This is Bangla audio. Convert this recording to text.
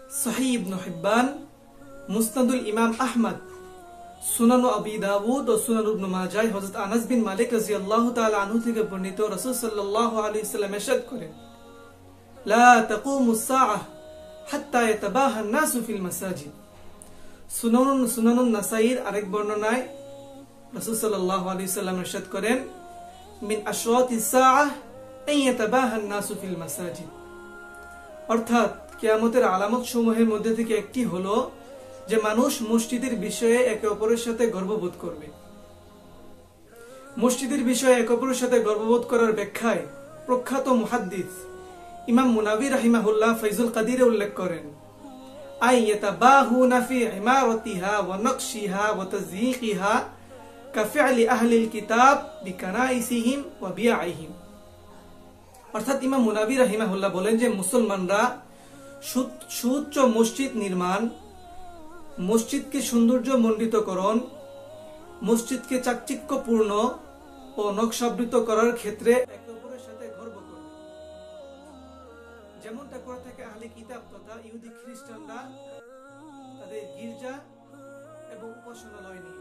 সহিহ ইবনে হিব্বান, মুসনাদুল ইমাম আহমদ, সুনান আবি দাউদ ও সুনান ইবনে মাজাহ হযরত আনাস বিন মালিক রাদিয়াল্লাহু তাআলা আনহু থেকে বর্ণিত রাসূল সাল্লাল্লাহু আলাইহি ওয়াসাল্লাম ইরশাদ করেন, লা তাকুমুস সাআহ হাত্তা ইয়াতাবাহা আন-নাসু ফিল মাসাজিদ। সুনানুন নাসাইর আরেক বর্ণনায় রাসূল সাল্লাল্লাহু আলাইহি ওয়াসাল্লাম ইরশাদ করেন, মিন আশরাতিস সাআহ আন ইয়াতাবাহা আন-নাসু ফিল মাসাজিদ। অর্থাৎ কিয়ামতের আলামত সমূহের মধ্যে থেকে একটি হলো যে মানুষ মসজিদের বিষয়ে একে অপরের সাথে গর্ববোধ করবে। মসজিদের বিষয়ে একে অপরের সাথে গর্ববোধ করার ব্যাখ্যায় প্রখ্যাত মুহাদ্দিস ইমাম মুনাবি রাহিমাহুল্লাহ ফাইজুল কাদিরে উল্লেখ করেন, আই ইয়াতাবাহুনা ফি ইমারাতিহা ওয়া নকশিহা ওয়া তাযয়ীকিহা কাফি'লি আহলিল কিতাব বিকানাইসিহিম ওয়া বিআইহিম। অর্থাৎ ইমাম মুনাবি রাহিমাহুল্লাহ বলেন যে মুসলমানরা সুউচ্চ মসজিদ নির্মাণ, মসজিদকে সৌন্দর্যমণ্ডিতকরণ, মসজিদকে চাকচিক্যপূর্ণ ও নকশাবৃত করার ক্ষেত্রে একে অপরের সাথে গর্ব করবে, যেমনটা করে থাকে আহলে কিতাব তথা ইহুদি খ্রিস্টানরা তাদের গির্জা এবং উপাসনালয় নিয়ে।